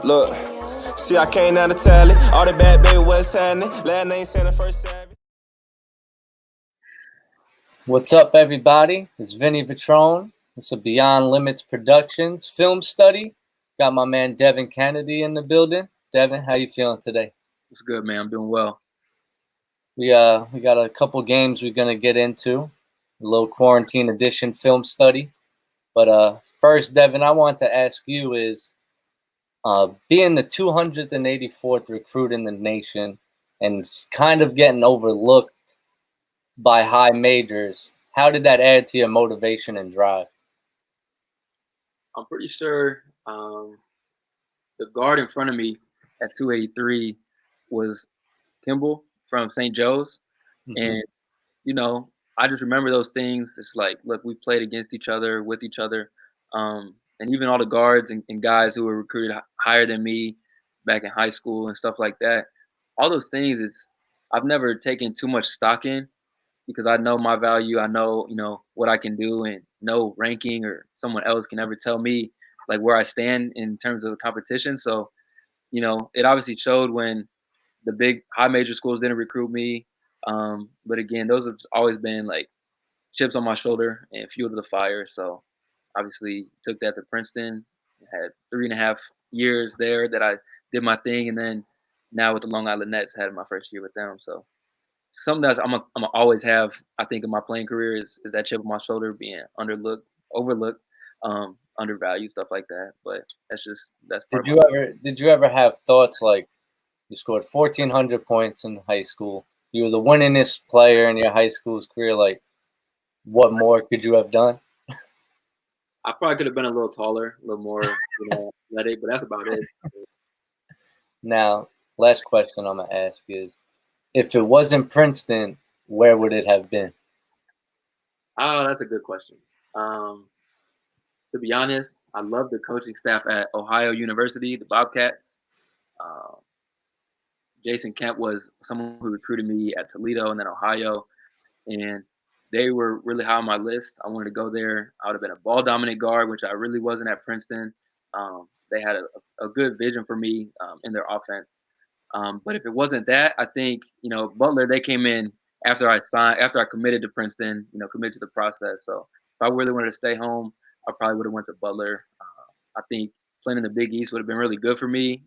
Look, see, I came down to tally. All the bad baby what's happening. Last name Santa, first savage. What's up, everybody? It's Vinny Vitrone. It's a Beyond Limits Productions film study. Got my man Devin Cannady in the building. Devin, how you feeling today? It's good, man. I'm doing well. We got a couple games we're gonna get into. A little quarantine edition film study. But first, Devin, I want to ask you is, being the 284th recruit in the nation and kind of getting overlooked by high majors, how did that add to your motivation and drive? I'm pretty sure the guard in front of me at 283 was Kimball from St. Joe's. And, I just remember those things. It's like, look, we played against each other, with each other. And even all the guards and guys who were recruited higher than me back in high school and stuff like that. All those things, I've never taken too much stock in because I know my value. I know, what I can do, and no ranking or someone else can ever tell me like where I stand in terms of the competition. So, it obviously showed when the big high major schools didn't recruit me. But again, those have always been like chips on my shoulder and fuel to the fire. So obviously took that to Princeton, had 3.5 years there that I did my thing. And then now with the Long Island Nets, had my first year with them. So something that I'm gonna always have, I think, in my playing career is that chip on my shoulder, being overlooked, undervalued, stuff like that. But that's part Did you ever have thoughts like you scored 1,400 points in high school? You were the winningest player in your high school's career. Like, what more could you have done? I probably could have been a little taller, a little more athletic, but that's about it. Now, last question I'm gonna ask is, if it wasn't Princeton, where would it have been? Oh, that's a good question. To be honest, I love the coaching staff at Ohio University, the Bobcats. Jason Kemp was someone who recruited me at Toledo and then Ohio, and they were really high on my list. I wanted to go there. I would have been a ball dominant guard, which I really wasn't at Princeton. They had a good vision for me in their offense. But if it wasn't that, I think, Butler, they came in after I committed to Princeton, committed to the process. So if I really wanted to stay home, I probably would have went to Butler. I think playing in the Big East would have been really good for me.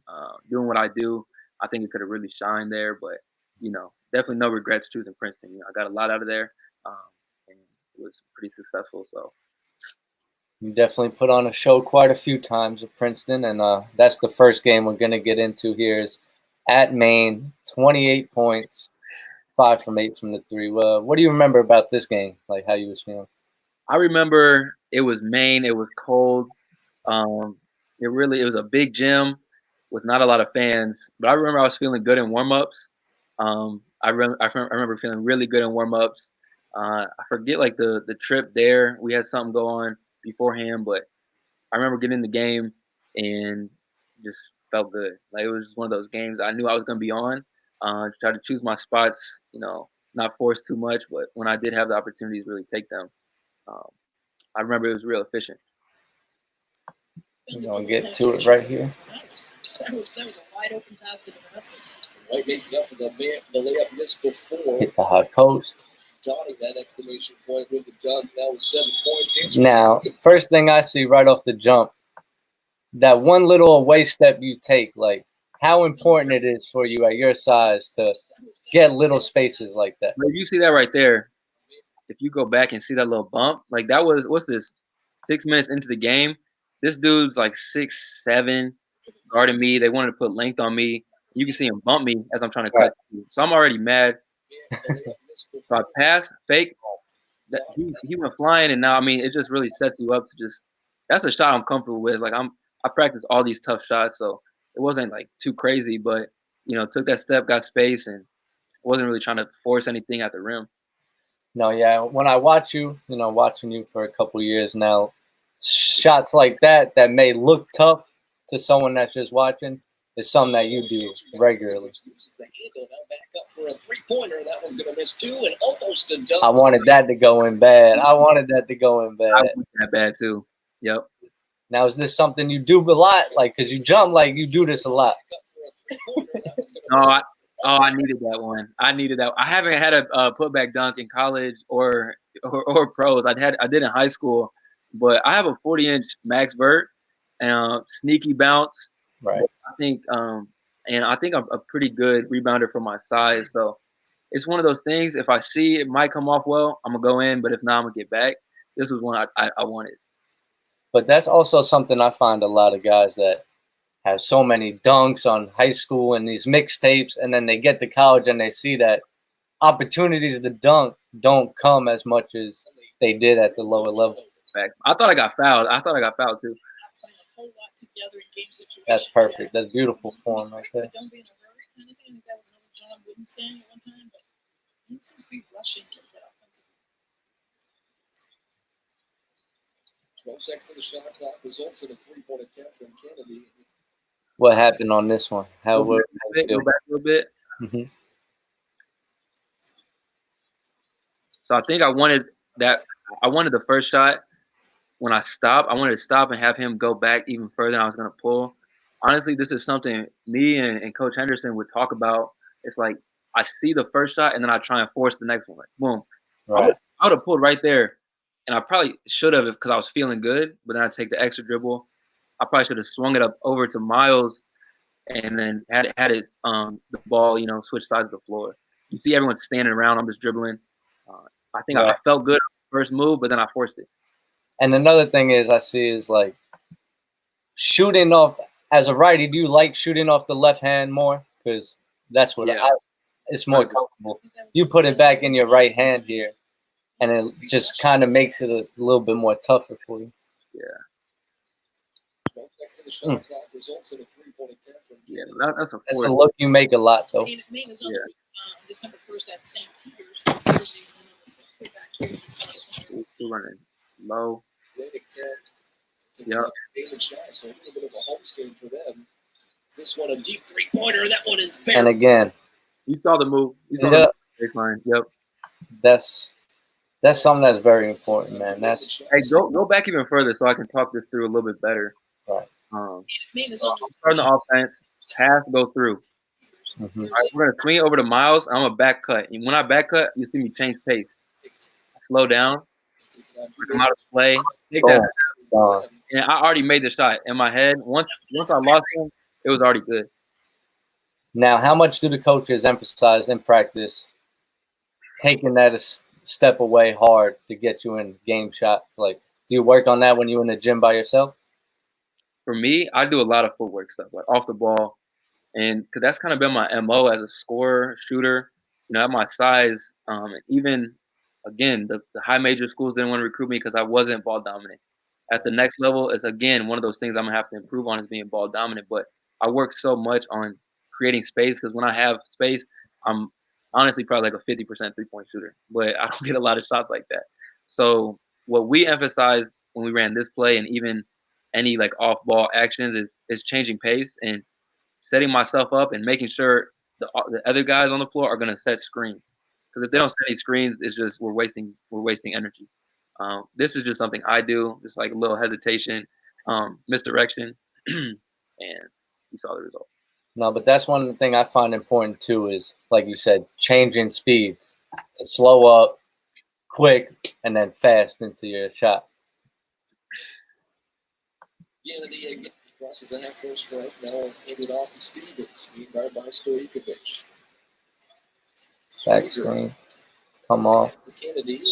Doing what I do, I think it could have really shined there. But, definitely no regrets choosing Princeton. I got a lot out of there, and it was pretty successful. So You definitely put on a show quite a few times with Princeton, and that's the first game we're going to get into here is at Maine, 28 points, 5 from 8 from the three. What do you remember about this game, like how you was feeling? I remember it was Maine. It was cold. It was a big gym with not a lot of fans, but I remember I was feeling good in warm-ups. I remember feeling really good in warm-ups. I forget like the trip there. We had something go on beforehand, but I remember getting in the game and just felt good. Like it was just one of those games I knew I was going to be on. Try to choose my spots, not force too much, but when I did have the opportunities, really take them. I remember it was real efficient. We're going to get to it right here. That was a wide open path to the basket. White making up for the layup missed before. Hit the high post. Dotting that exclamation point with the dunk. That was 7 points. Now, first thing I see right off the jump, that one little away step you take, like how important it is for you at your size to get little spaces like that. So you see that right there. If you go back and see that little bump, like that was, what's this, 6 minutes into the game? This dude's like 6'7", guarding me. They wanted to put length on me. You can see him bump me as I'm trying to cut you. So I'm already mad. So I pass, fake. He went flying, and now, it just really sets you up to just – that's a shot I'm comfortable with. Like I practice all these tough shots, so it wasn't like too crazy, but, took that step, got space, and wasn't really trying to force anything at the rim. No, yeah. When I watch you, watching you for a couple years now, shots like that may look tough to someone that's just watching is something that you do regularly. I wanted that to go in bad. I wanted that bad too. Yep. Now, is this something you do a lot? Like, because you jump like you do this a lot. No, I needed that one. I needed that. I haven't had a putback dunk in college or pros. I did in high school, but I have a 40-inch max vert and sneaky bounce. Right. I think and I think I'm a pretty good rebounder for my size. So it's one of those things. If I see it might come off well, I'm gonna go in. But if not, I'm gonna get back. This was one I wanted. But that's also something I find a lot of guys that have so many dunks on high school and these mixtapes, and then they get to college and they see that opportunities to dunk don't come as much as they did at the lower level. I thought I got fouled. Too. That's perfect. That's beautiful form right there. Don't be in a hurry kind of thing. I think that was another John Wooden saying at one time, but he seems to be rushing to that offensive. 12 seconds of the shot clock results in a three-point attempt from Cannady. What happened on this one? How Go back a little bit. Mm-hmm. So I think I wanted the first shot. When I stopped, I wanted to stop and have him go back even further than I was going to pull. Honestly, this is something me and Coach Henderson would talk about. It's like I see the first shot and then I try and force the next one. Like, boom. Right. I would have pulled right there. And I probably should have because I was feeling good. But then I take the extra dribble. I probably should have swung it up over to Miles and then had his the ball, switch sides of the floor. You see everyone standing around. I'm just dribbling. I think I felt good on the first move, but then I forced it. And another thing I see is like shooting off as a righty. Do you like shooting off the left hand more? Because that's what it's more comfortable. You put it back in your right hand here, and it just kind of makes it a little bit more tougher for you. Yeah. 12 seconds of the shot clock results in a three-point attempt from Cannady. That's a look you make a lot, though. December 1st at St. Peter's. We're running low. Yep. So a little bit of a home game for them. Is this one a deep three-pointer? That one is buried. And again, you saw the move. You saw the baseline. Yep. That's something that's very important, man. Hey, go back even further so I can talk this through a little bit better. Right. I'm starting the offense. Pass, go through. Mm-hmm. All right, we're gonna swing it over to Miles. I'm a back cut. And when I back cut, you see me change pace. Slow down. Come out of play. Take that. And I already made the shot in my head. Once I lost him, it was already good. Now, how much do the coaches emphasize in practice taking that a step away hard to get you in game shots? Like, do you work on that when you're in the gym by yourself? For me, I do a lot of footwork stuff, like off the ball. And because that's kind of been my MO as a scorer, shooter, at my size. And even, again, the high major schools didn't want to recruit me because I wasn't ball dominant. At the next level, it's, again, one of those things I'm going to have to improve on is being ball dominant. But I work so much on creating space because when I have space, I'm honestly probably like a 50% three-point shooter. But I don't get a lot of shots like that. So what we emphasized when we ran this play and even any like off-ball actions is changing pace and setting myself up and making sure the other guys on the floor are going to set screens. Because if they don't set any screens, it's just we're wasting energy. This is just something I do, just like a little hesitation, misdirection, and you saw the result. No, but that's one thing I find important too is, like you said, changing speeds to slow up, quick, and then fast into your shot. Cannady crosses the half-court stripe. Now handed off to Stevens, being guarded by Stojkovic. Back screen, come off. Cannady.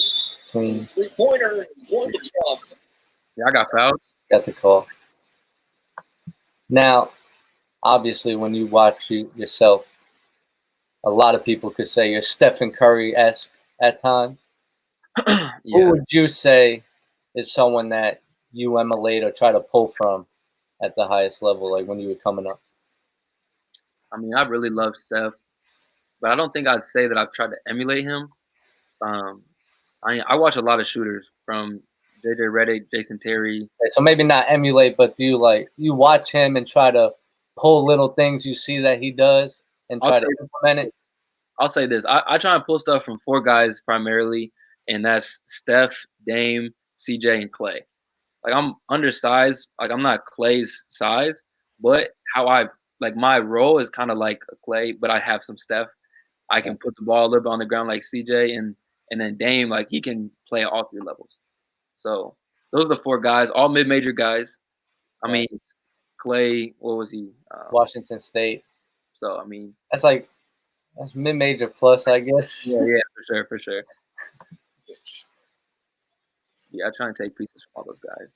Between. Three-pointer is going to trough. Yeah, I got fouled. Got the call. Now, obviously, when you watch yourself, a lot of people could say you're Stephen Curry-esque at times. Yeah. Who would you say is someone that you emulate or try to pull from at the highest level, like when you were coming up? I mean, I really love Steph, but I don't think I'd say that I've tried to emulate him. I watch a lot of shooters from JJ Redick, Jason Terry. So maybe not emulate, but do you watch him and try to pull little things you see that he does and try to implement it? I'll say this. I try and pull stuff from four guys primarily, and that's Steph, Dame, CJ, and Clay. like I'm undersized. Like I'm not Clay's size, but my role is kind of like a Clay, but I have some Steph. I can put the ball a little bit on the ground like CJ, and then Dame, like he can play at all 3 levels. So those are the 4 guys, all mid-major guys. I mean, Clay, what was he? Washington State. So I mean, that's mid-major plus, I guess. Yeah, for sure. Yeah, I try and take pieces from all those guys.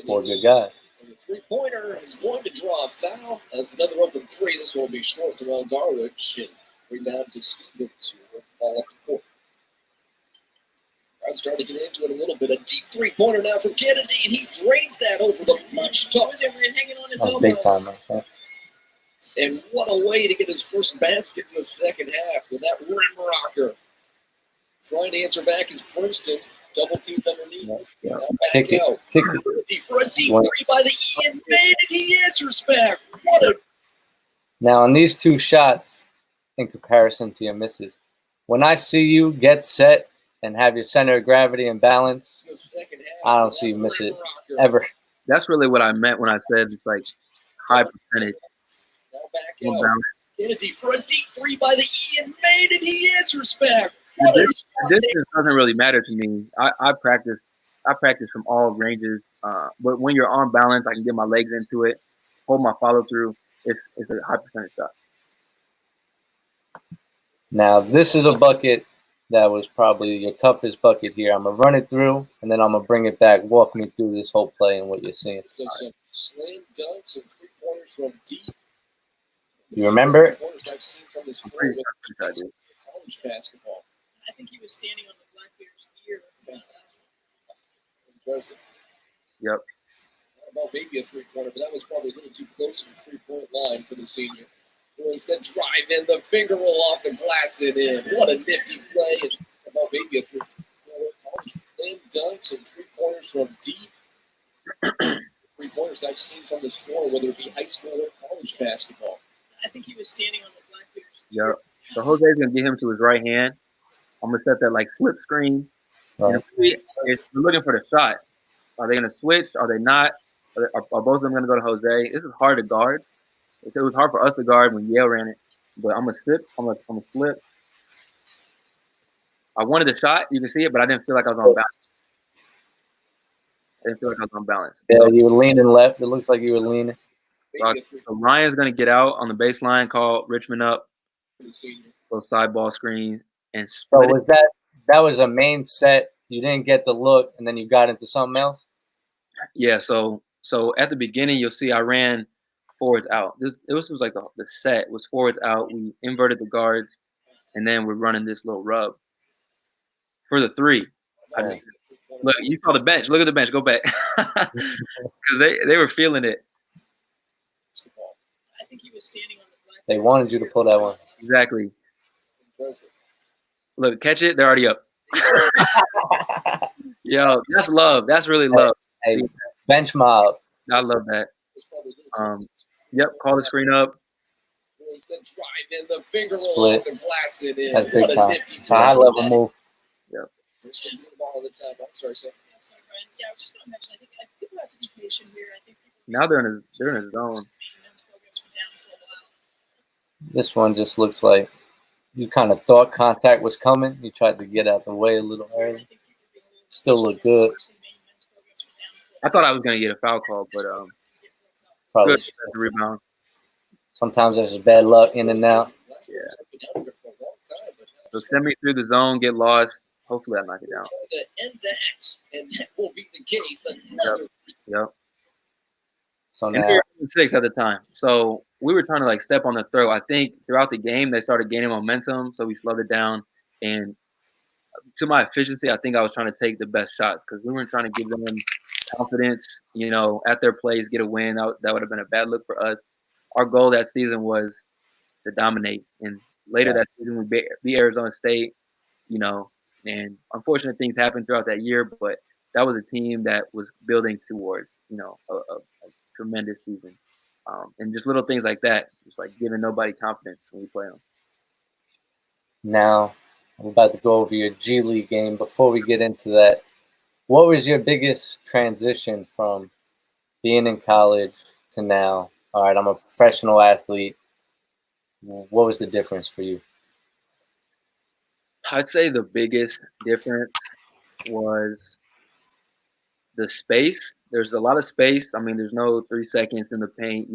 4 good guys. And the three-pointer is going to draw a foul. As another open 3, this will be short for Darwich. And rebound to Stevens, who worked the ball up to 4. I'm starting to get into it a little bit. A deep three-pointer now from Cannady, and he drains that over the punch top. That's big time, man. And what a way to get his first basket in the second half with that rim rocker. Trying to answer back is Princeton. Double teamed underneath. Yeah. Now back Kick out. it. For a deep 3 by the Ian Made, and he answers back. What a... Now, on these 2 shots, in comparison to your misses, when I see you get set and have your center of gravity and balance, I don't see you miss it ever. That's really what I meant when I said it's like high percentage. Now back out. Cannady for a deep 3 by the Ian Made, and he answers back. The distance doesn't really matter to me. I practice from all ranges. But when you're on balance, I can get my legs into it, hold my follow through. It's a high percentage shot. Now, this is a bucket that was probably your toughest bucket here. I'm going to run it through, and then I'm going to bring it back. Walk me through this whole play and what you're seeing. So some slam dunks and three-pointers from deep. You remember it? I've seen from this floor with college basketball. I think he was standing on the Blackbeard's ear. Impressive. Yep. Not about maybe a three-pointer, but that was probably a little too close to the three-point line for the senior. Who instead drive in the finger roll off the glass and in. What a nifty play. And about maybe a three-pointer. College slam dunks and three-pointers from deep. Three-pointers I've seen from this floor, whether it be high school or college basketball. I think he was standing on the Blackbeard's ear. Yep. So Jose's going to get him to his right hand. I'm going to set that like slip screen. Right. If we're looking for the shot, are they going to switch? Are they not? Are both of them going to go to Jose? This is hard to guard. It was hard for us to guard when Yale ran it. But I'm going to slip. I'm going to slip. I wanted the shot. You can see it, but I didn't feel like I was on balance. Yeah, you were leaning left. It looks like you were leaning. So Ryan's going to get out on the baseline, call Richmond up, those side ball screens, and split was that was a main set? You didn't get the look, and then you got into something else? Yeah, so at the beginning, you'll see I ran forwards out. It was like the set was forwards out. We inverted the guards, and then we're running this little rub for the three. Look, you saw the bench. Look at the bench. Go back. Because they were feeling it. I think he was standing on the Blackbeard's They wanted you to pull that one. Exactly. Look, catch it. They're already up. Yo, that's love. That's really love. Hey, bench mob. I love that. Yep, call the screen up. Split. That's big time. It's a high-level move. Yep. Yeah, I was just going to mention, I think people have to be patient here. I think now they're in a zone. This one just looks like you kind of thought contact was coming. You tried to get out the way a little early. Still look good. I thought I was going to get a foul call, but Probably good rebound. Sometimes there's just bad luck in and out. Yeah. So send me through the zone, get lost. Hopefully I knock it down. And that will be the case. Yep. So And now, we were 6 at the time. So we were trying to like step on the throat. I think throughout the game they started gaining momentum, so we slowed it down. And to my efficiency, I think I was trying to take the best shots because we weren't trying to give them confidence, at their place, get a win. That would have been a bad look for us. Our goal that season was to dominate. And later that season, we beat Arizona State, and unfortunate things happened throughout that year, but that was a team that was building towards, a tremendous season. And just little things like that, just like giving nobody confidence when we play them. now I'm about to go over your G League game. Before we get into that, What was your biggest transition from being in college to now? All right, I'm a professional athlete. What was the difference for you? I'd say the biggest difference was the space. There's a lot of space. I mean, there's no 3 seconds in the paint,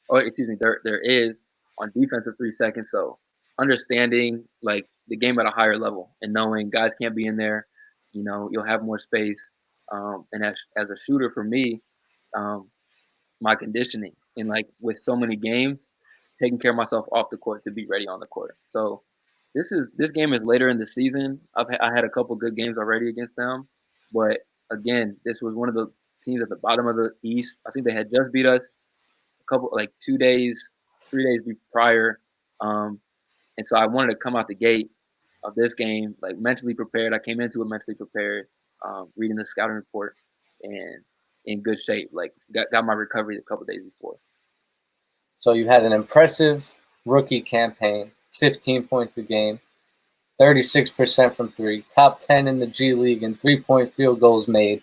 or excuse me, there is on defense of 3 seconds. So understanding like the game at a higher level and knowing guys can't be in there, you'll have more space. And as a shooter for me, um, my conditioning and like with so many games, taking care of myself off the court to be ready on the court. So this game is later in the season. I had a couple good games already against them, but again, this was one of the teams at the bottom of the East. I think they had just beat us a couple like 2 days, 3 days prior, and so I wanted to come out the gate of this game like mentally prepared. I came into it mentally prepared, reading the scouting report and in good shape. Like got my recovery a couple days before. So you had an impressive rookie campaign, 15 points a game, 36% from three, top 10 in the G League in 3-point field goals made.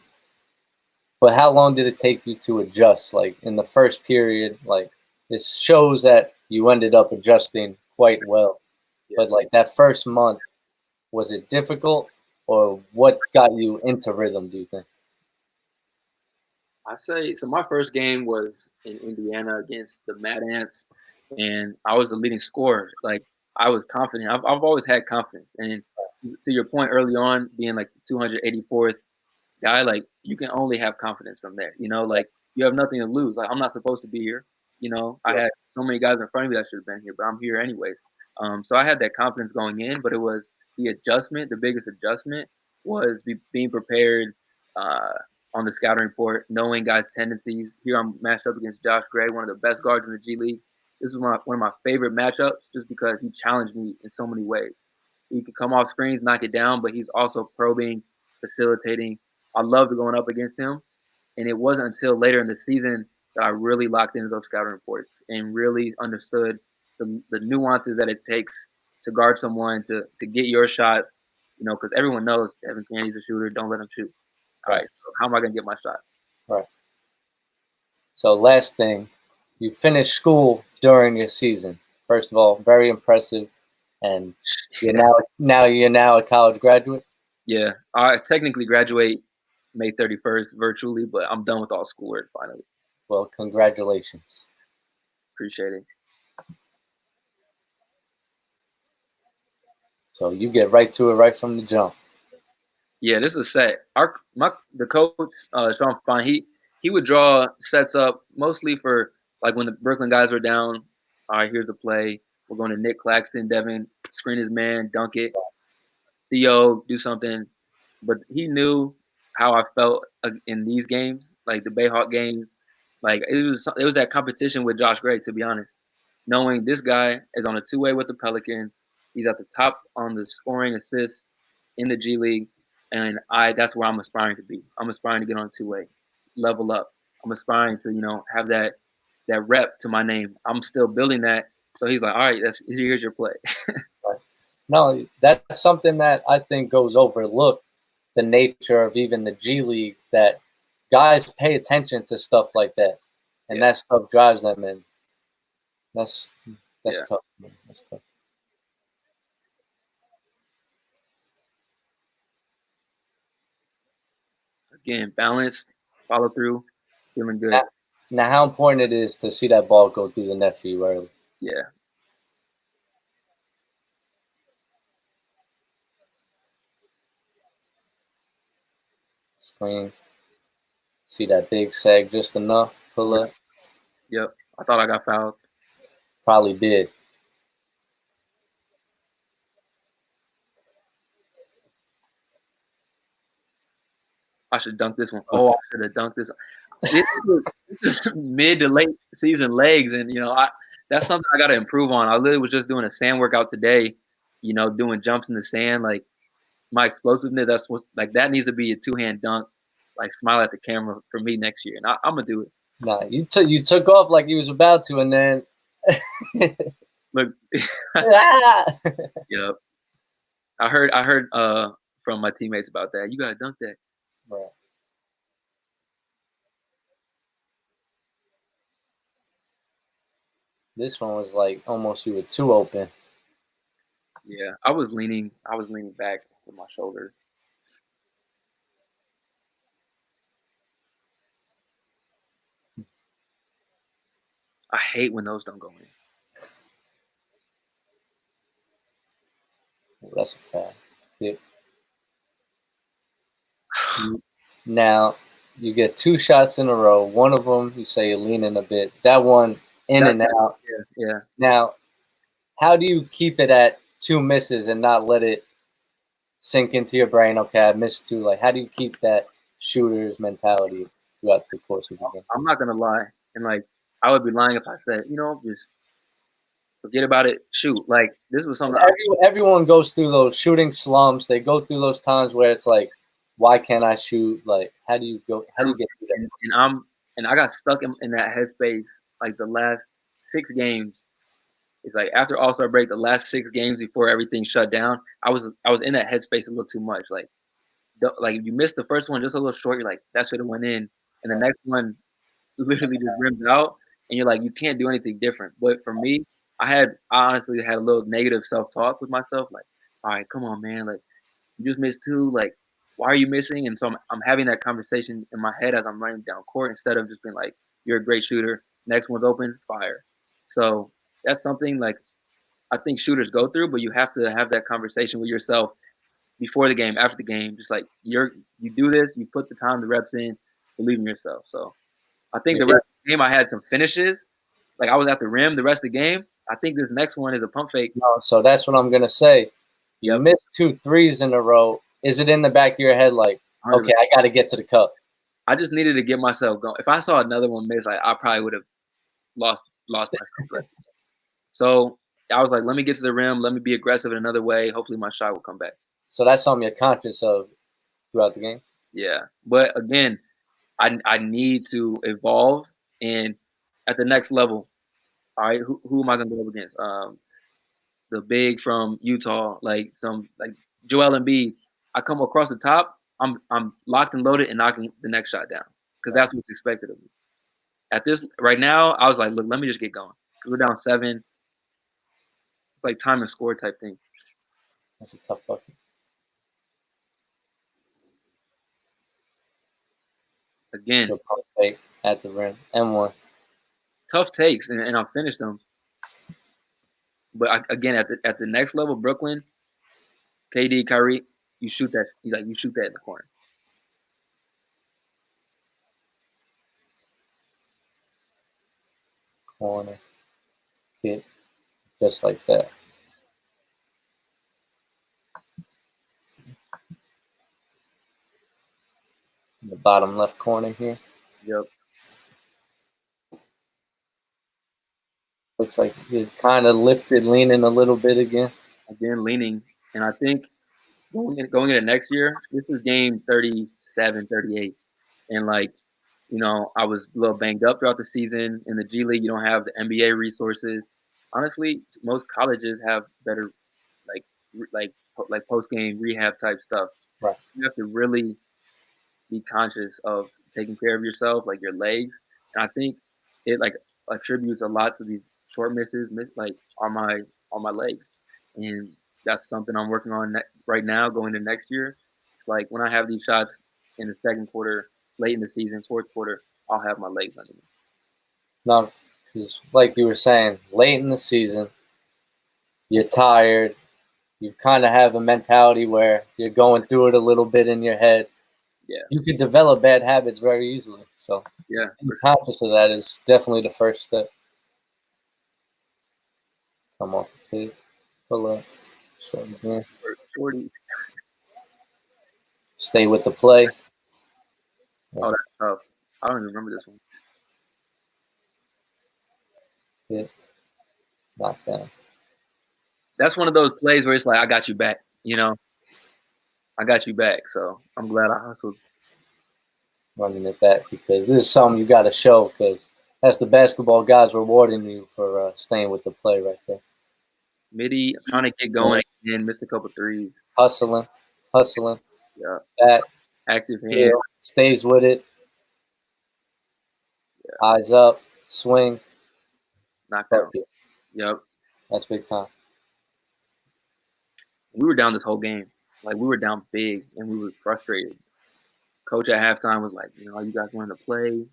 But how long did it take you to adjust? Like in the first period, like this shows that you ended up adjusting quite well. Yeah. But like that first month, was it difficult, or what got you into rhythm, do you think? I say so. My first game was in Indiana against the Mad Ants, and I was the leading scorer. Like I was confident. I've always had confidence. And to your point early on, being like the 284th guy, like you can only have confidence from there. Like you have nothing to lose. Like I'm not supposed to be here. I had so many guys in front of me that should have been here, but I'm here anyways. So I had that confidence going in, but it was the adjustment. The biggest adjustment was being prepared on the scouting report, knowing guys' tendencies. Here I'm matched up against Josh Gray, one of the best guards in the G League. This is one of my favorite matchups just because he challenged me in so many ways. He could come off screens, knock it down, but he's also probing, facilitating. I loved going up against him. And it wasn't until later in the season that I really locked into those scouting reports and really understood the nuances that it takes to guard someone, to get your shots, because everyone knows Devin Cannady's a shooter. Don't let him shoot. All right, so how am I going to get my shot? Right. So last thing, you finished school during your season. First of all, very impressive. And you're now a college graduate? Yeah, I technically graduate May 31st virtually, but I'm done with all schoolwork finally. Well, congratulations. Appreciate it. So you get right to it right from the jump. Yeah, this is a set. The coach, Sean Fine, he would draw sets up mostly for like when the Brooklyn guys were down. All right, here's the play. We're going to Nick Claxton, Devin, screen his man, dunk it. Theo, do something. But he knew how I felt in these games, like the Bayhawk games. Like it was that competition with Josh Gray, to be honest. Knowing this guy is on a two-way with the Pelicans, he's at the top on the scoring assists in the G League, and that's where I'm aspiring to be. I'm aspiring to get on a two-way, level up. I'm aspiring to have that rep to my name. I'm still building that. So he's like, all right, here's your play. No, that's something that I think goes overlooked, the nature of even the G League, that guys pay attention to stuff like that, and that stuff drives them in. That's tough. Man. That's tough. Again, balanced, follow through, feeling good. Now, how important it is to see that ball go through the net for you early. Yeah. Screen. See that big sag just enough. Pull up. Yep. I thought I got fouled. Probably did. I should dunk this one. Oh, I should have dunked this. This is mid to late season legs, and that's something I got to improve on. I literally was just doing a sand workout today, doing jumps in the sand. Like my explosiveness, that needs to be a 2-hand dunk. Like smile at the camera for me next year, and I'm gonna do it. Nah, you took off like you was about to, and then look. Yep. I heard from my teammates about that. You gotta dunk that. Right. This one was like almost you were too open. Yeah, I was leaning back with my shoulder. I hate when those don't go in. That's a fact. Yeah. Now you get 2 shots in a row. One of them you say you're leaning a bit. That one in and out. Yeah. Now, how do you keep it at 2 misses and not let it sink into your brain? Okay, I missed 2. Like, how do you keep that shooter's mentality throughout the course of the game? I'm not gonna lie, and like I would be lying if I said, just forget about it, shoot. Like this was something Everyone goes through those shooting slumps. They go through those times where it's like, why can't I shoot? Like, how do you get through that? and I got stuck in that headspace like the last 6 games. It's like after All-Star break, the last 6 games before everything shut down, I was in that headspace a little too much. Like you missed the first one just a little short, you're like, that should have went in. And the next one literally just rims out, and you're like, you can't do anything different. But for me, I honestly had a little negative self-talk with myself, like, all right, come on, man, like you just missed 2, like why are you missing? And so I'm having that conversation in my head as I'm running down court instead of just being like, you're a great shooter, next one's open, fire. So that's something like I think shooters go through, but you have to have that conversation with yourself before the game, after the game, just like you do this, you put the time, the reps in, believe in yourself. So I think the rest of the game I had some finishes. Like I was at the rim the rest of the game. I think this next one is a pump fake. No, so that's what I'm gonna say. You missed 2 threes in a row. Is it in the back of your head like, okay, I got to get to the cup? I just needed to get myself going. If I saw another one miss, I probably would have lost myself. So I was like, let me get to the rim. Let me be aggressive in another way. Hopefully my shot will come back. So that's something you're conscious of throughout the game? Yeah. But again, I need to evolve and at the next level. All right, who am I going to go up against? The big from Utah, like Joel Embiid. I come across the top, I'm locked and loaded and knocking the next shot down because that's what's expected of me. At this right now, I was like, look, let me just get going. We're down 7. It's like time and score type thing. That's a tough bucket. Again, at the rim and one. Tough takes, and I'll finish them. But again, at the next level, Brooklyn, KD, Kyrie, you shoot that. You shoot that in the corner. Corner, kick, just like that. In the bottom left corner here. Yep. Looks like he's kind of lifted, leaning a little bit again. Again, leaning, and I think going into next year, this is game 37, 38, and I was a little banged up throughout the season. In the G League, you don't have the NBA resources. Honestly, most colleges have better, like post game rehab type stuff. Right. You have to really be conscious of taking care of yourself, like your legs. And I think it attributes a lot to these short misses, on my legs. And that's something I'm working on right now, going to next year. It's like when I have these shots in the second quarter, late in the season, fourth quarter, I'll have my legs under me. No, because like you were saying, late in the season, you're tired. You kind of have a mentality where you're going through it a little bit in your head. Yeah. You can develop bad habits very easily. So yeah, being conscious of that is definitely the first step. Come on, kid. Pull up. Shorty. Stay with the play. Oh, that's tough. I don't even remember this one. Hit. Knock down. That's one of those plays where it's like, I got you back. I got you back. So I'm glad I hustled. Running it back because this is something you got to show because that's the basketball guys rewarding you for staying with the play right there. Midi, I'm trying to get going again, missed a couple threes. Hustling. Yeah. Back. Active hand. Heel, stays with it. Yeah. Eyes up, swing. Knockdown. Perfect. Yep. That's big time. We were down this whole game. Like, we were down big, and we were frustrated. Coach at halftime was like, you guys wanted to play.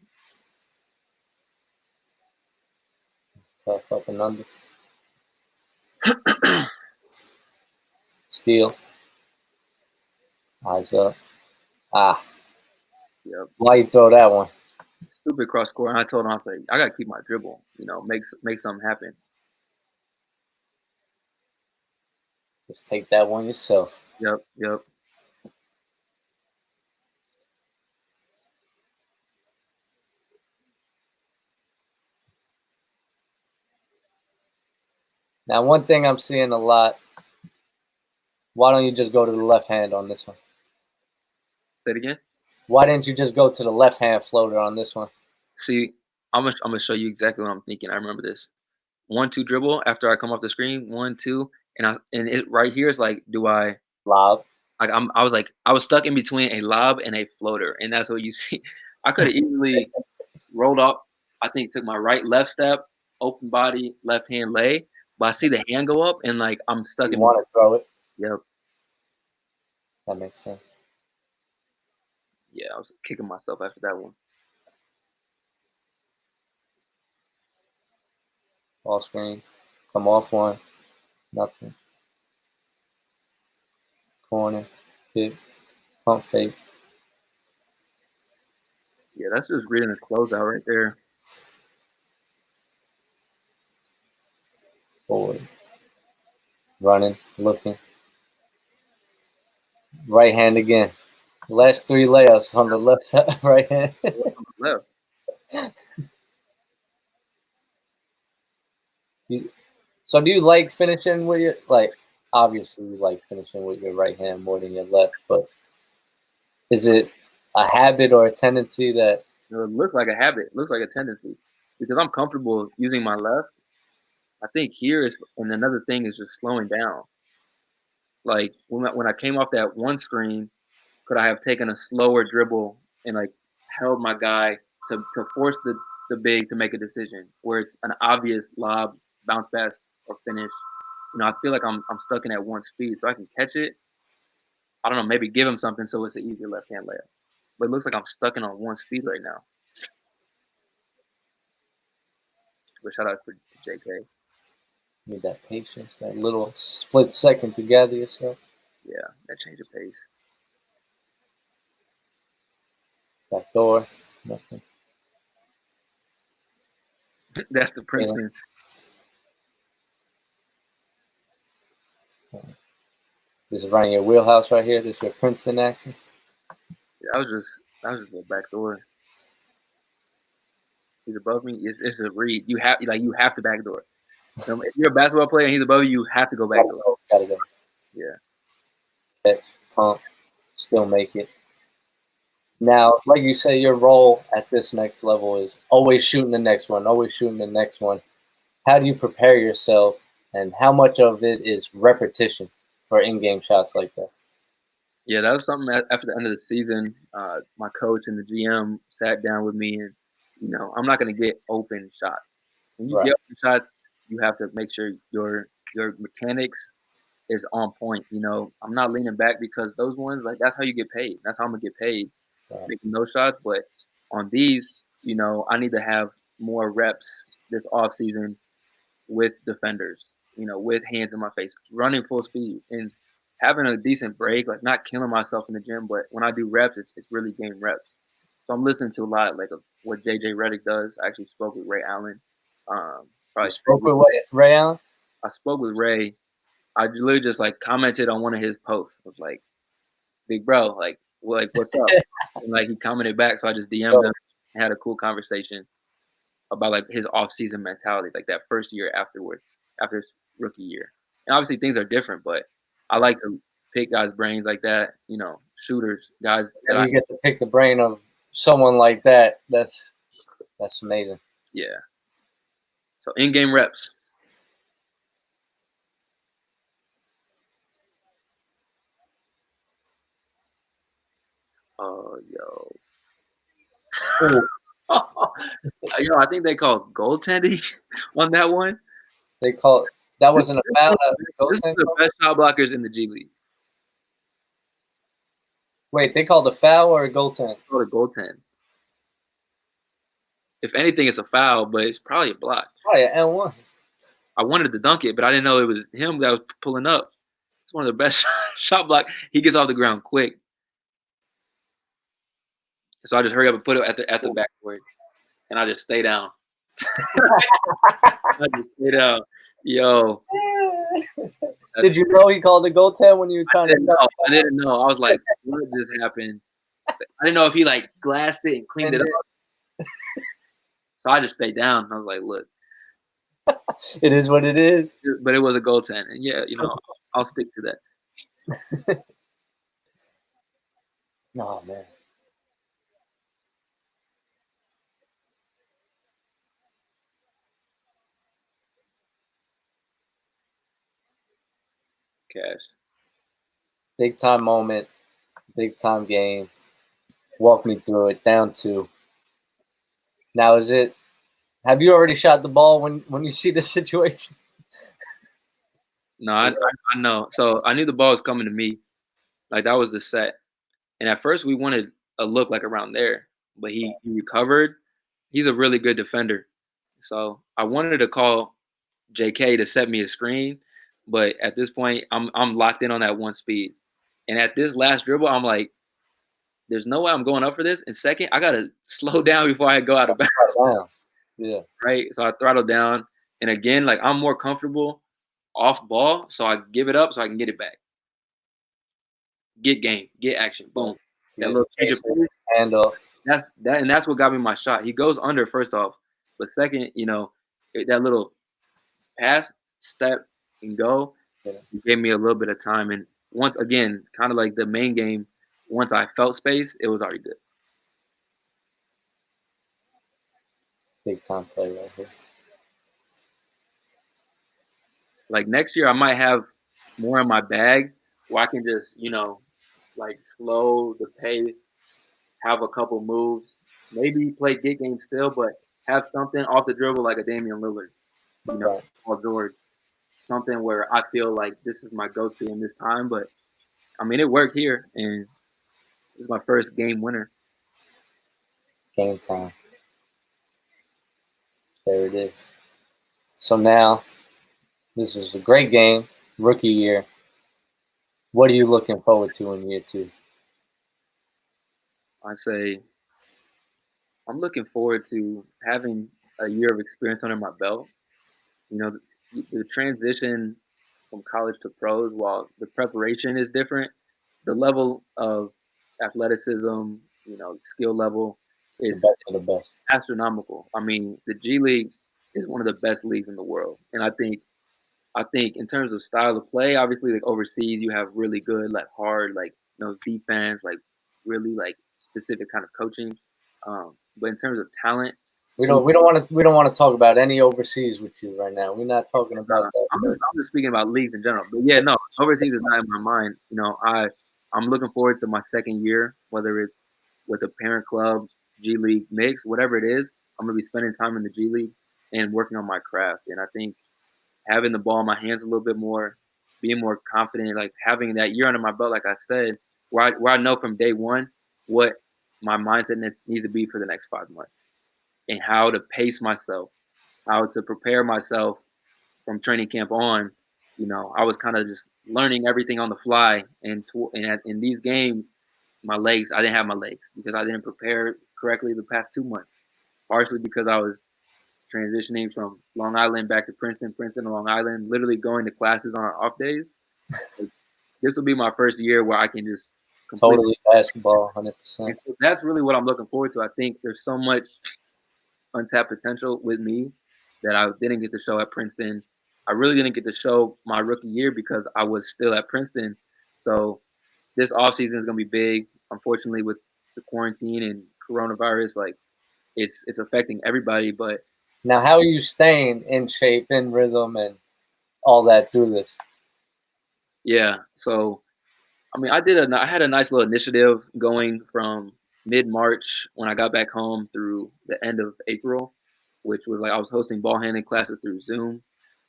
It's tough up and under. Steal. Eyes up. Yep. Why you throw that one? Stupid cross court. And I told him, I was like, I got to keep my dribble. Make something happen. Just take that one yourself. Yep. Now, one thing I'm seeing a lot, why don't you just go to the left hand on this one? Say it again? Why didn't you just go to the left hand floater on this one? See, I'm gonna show you exactly what I'm thinking. I remember this. 1-2 dribble after I come off the screen, 1-2, and it right here is like, do I lob? Like I was stuck in between a lob and a floater, and that's what you see. I could have easily rolled up. I think took my left step, open body, left hand lay, but I see the hand go up, and like I'm stuck. You want to throw it? Yep. That makes sense. Yeah, I was kicking myself after that one. Ball screen, come off one, nothing. Corner, kick, pump fake. Yeah, that's just reading a closeout right there. Forward, running, looking. Right hand again. Last 3 layups on the left side, right hand. Left. So do you like finishing with your, like, obviously you like finishing with your right hand more than your left, but is it a habit or a tendency that? It looks like a habit. It looks like a tendency because I'm comfortable using my left. I think and another thing is just slowing down. Like when I came off that one screen, could I have taken a slower dribble and like held my guy to force the big to make a decision where it's an obvious lob, bounce pass, or finish? I feel like I'm stuck in at one speed, so I can catch it. I don't know, maybe give him something so it's an easier left hand layup. But it looks like I'm stuck in on one speed right now. But shout out to JK. Need that patience, that little split second to gather yourself. Yeah, that change of pace. Back door, nothing. That's the Princeton. This is running your wheelhouse right here. This is your Princeton action. Yeah, I was just a back door. He's above me. It's a read. You have to back door. So if you're a basketball player and he's above you, you have to go back door. Gotta go. Yeah. Catch, pump, still make it. Now, like you say, your role at this next level is always shooting the next one, always shooting the next one. How do you prepare yourself, and how much of it is repetition for in-game shots like that? Yeah, that was something after the end of the season. My coach and the GM sat down with me, and I'm not going to get open shots. When you get open shots, you have to make sure your mechanics is on point. I'm not leaning back because those ones, like, that's how you get paid. That's how I'm gonna get paid, making those shots. But on these, I need to have more reps this off season with defenders. With hands in my face, running full speed, and having a decent break. Like, not killing myself in the gym, but when I do reps, it's really game reps. So I'm listening to a lot like of what JJ Redick does. I actually spoke with Ray Allen. You spoke with Ray Allen? I spoke with Ray. I literally just like commented on one of his posts. I was like, "Big bro, like what's up?" And like he commented back, so I just DM'd him and had a cool conversation about like his off-season mentality, like that first year after his rookie year. And obviously things are different, but I like to pick guys' brains like that. Shooters, guys. And you get to pick the brain of someone like that. That's amazing. Yeah. So in-game reps. Yo. Ooh, Yo, I think they called goaltending on that one. they call it, that wasn't a foul. This is the best shot blockers in the G League. Wait, they called a foul or a goaltend? Called a goaltend. If anything, it's a foul, but it's probably a block. Oh yeah, N1. I wanted to dunk it, but I didn't know it was him that was pulling up. It's one of the best shot block. He gets off the ground quick. So I just hurry up and put it at the backboard, and I just stay down. I just stay down. Yo. Did you know he called the goaltend when you were trying to? I didn't know. I was like, what just happened? I didn't know if he like glassed it and cleaned it up. So I just stayed down. I was like, look. It is what it is. But it was a goaltend. And yeah, I'll stick to that. Oh man. Cash. Big time moment, big time game. Walk me through it. Down 2. Now is it? Have you already shot the ball when you see the situation? No, I know. So I knew the ball was coming to me. Like that was the set. And at first we wanted a look like around there, but he recovered. He's a really good defender. So I wanted to call JK to set me a screen, but at this point I'm locked in on that one speed. And at this last dribble, I'm like, there's no way I'm going up for this. And second, I gotta slow down before I go out of bounds. Wow. Yeah. Right. So I throttle down. And again, like I'm more comfortable off ball. So I give it up so I can get it back. Get game, get action. Boom. Yeah. That little change of pace. And That's what got me my shot. He goes under first off, but second, that little pass, step, and go gave me a little bit of time. And once again, kind of like the main game, once I felt space, it was already good. big time play right here. Like next year, I might have more in my bag where I can just, like slow the pace, have a couple moves, maybe play get game still, but have something off the dribble like a Damian Lillard, Right. or George, something where I feel like this is my go-to in this time. But I mean, it worked here, and this is my first game winner. Game time. There it is. So now, this is a great game, rookie year. What are you looking forward to in year 2? I say I'm looking forward to having a year of experience under my belt. The transition from college to pros, while the preparation is different, the level of athleticism, skill level is The best of the best. astronomical. I mean, the G League is one of the best leagues in the world, and I think in terms of style of play, obviously, like overseas, you have really good, like hard, like defense, like really like specific kind of coaching. But in terms of talent, We don't want to talk about any overseas with you right now. We're not talking about that. I'm just speaking about leagues in general. But yeah, no, overseas is not in my mind. I'm looking forward to my second year, whether it's with a parent club, G League mix, whatever it is. I'm gonna be spending time in the G League and working on my craft. And I think having the ball in my hands a little bit more, being more confident, like having that year under my belt, like I said, where I know from day one what my mindset needs to be for the next 5 months and how to pace myself, how to prepare myself from training camp on. I was kind of just learning everything on the fly. And in these games, I didn't have my legs because I didn't prepare correctly the past 2 months, partially because I was transitioning from Long Island back to Princeton to Long Island, literally going to classes on our off days. This will be my first year where I can just Totally basketball, 100%. So that's really what I'm looking forward to. I think there's so much untapped potential with me that I didn't get to show at Princeton. I really didn't get to show my rookie year because I was still at Princeton. So this offseason is going to be big. Unfortunately, with the quarantine and coronavirus, like it's affecting everybody. But now, how are you staying in shape, in rhythm, and all that through this? Yeah, so I mean, I had a nice little initiative going from mid-March when I got back home through the end of April, which was like I was hosting ball handling classes through Zoom.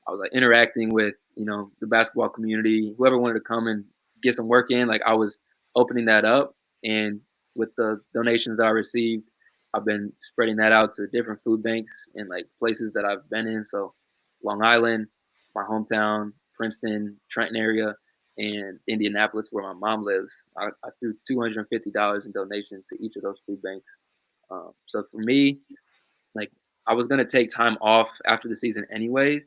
I was like interacting with, the basketball community, whoever wanted to come and get some work in. Like I was opening that up, and with the donations that I received, I've been spreading that out to different food banks and like places that I've been in. So Long Island, my hometown, Princeton, Trenton area, and Indianapolis, where my mom lives. I threw $250 in donations to each of those food banks. So for me, like I was gonna take time off after the season anyways.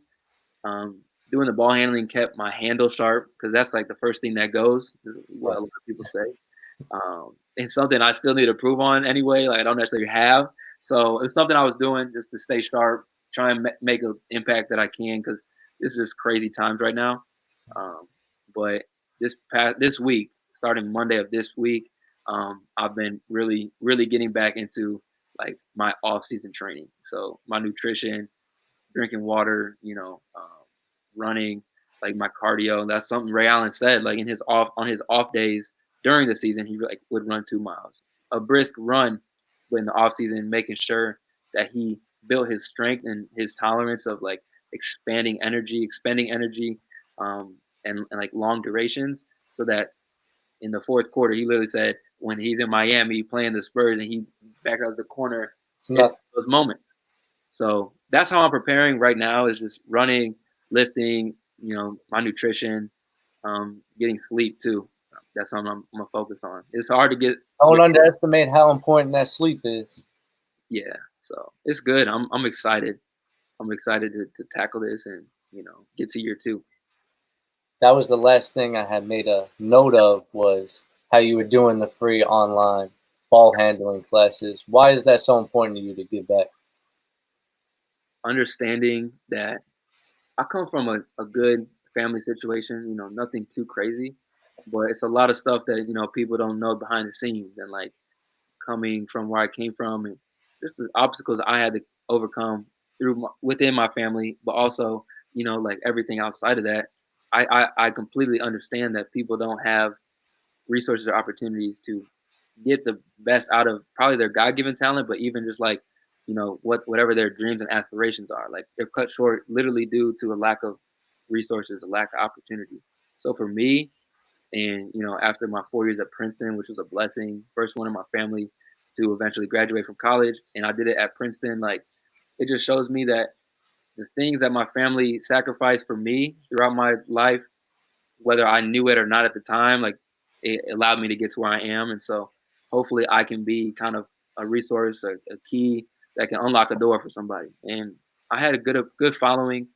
Um, Doing the ball handling kept my handle sharp because that's like the first thing that goes, is what a lot of people say. And something I still need to prove on anyway. Like I don't necessarily have. So it's something I was doing just to stay sharp, try and make an impact that I can because this is crazy times right now. But this week, starting Monday of this week, I've been really getting back into like my off season training. So my nutrition, drinking water, running, like my cardio. And that's something Ray Allen said. Like on his off days during the season, he like would run 2 miles, a brisk run, but in the off season, making sure that he built his strength and his tolerance of like expending energy, and like long durations, so that in the fourth quarter, he literally said when he's in Miami playing the Spurs and he back out of the corner, those moments. So that's how I'm preparing right now, is just running, lifting, my nutrition, getting sleep too. That's something I'm gonna focus on. It's hard to get. Don't underestimate how important that sleep is. Yeah, so it's good. I'm excited. I'm excited to tackle this and get to year 2. That was the last thing I had made a note of, was how you were doing the free online ball handling classes. Why is that so important to you to give back? Understanding that I come from a good family situation, nothing too crazy, but it's a lot of stuff that, people don't know behind the scenes, and like coming from where I came from and just the obstacles I had to overcome within my family, but also, like everything outside of that, I completely understand that people don't have resources or opportunities to get the best out of probably their God-given talent, but even just like, whatever their dreams and aspirations are. Like they're cut short literally due to a lack of resources, a lack of opportunity. So for me, and after my 4 years at Princeton, which was a blessing, first one in my family to eventually graduate from college, and I did it at Princeton, like it just shows me that the things that my family sacrificed for me throughout my life, whether I knew it or not at the time, like it allowed me to get to where I am. And so hopefully I can be kind of a resource, a key that can unlock a door for somebody. And I had a good following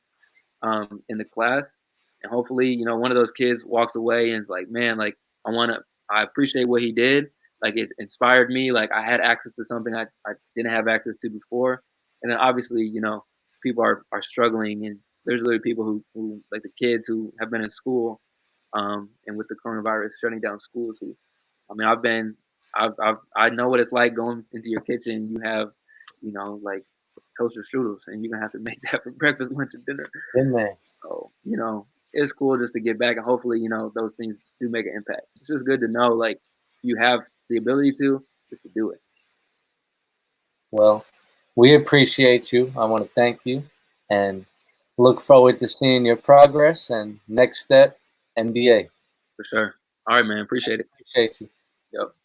in the class, and hopefully, one of those kids walks away and is like, man, like I appreciate what he did. Like it inspired me. Like I had access to something I didn't have access to before. And then obviously, people are struggling, and there's literally people who like the kids who have been in school, and with the coronavirus shutting down schools. I mean, I know what it's like going into your kitchen. You have, like toaster strudels, and you're gonna have to make that for breakfast, lunch, and dinner. Been there. So, it's cool just to get back, and hopefully, those things do make an impact. It's just good to know, like, you have the ability to just to do it. Well, we appreciate you. I want to thank you and look forward to seeing your progress and next step, NBA. For sure. All right, man. Appreciate it. Appreciate you. Yep.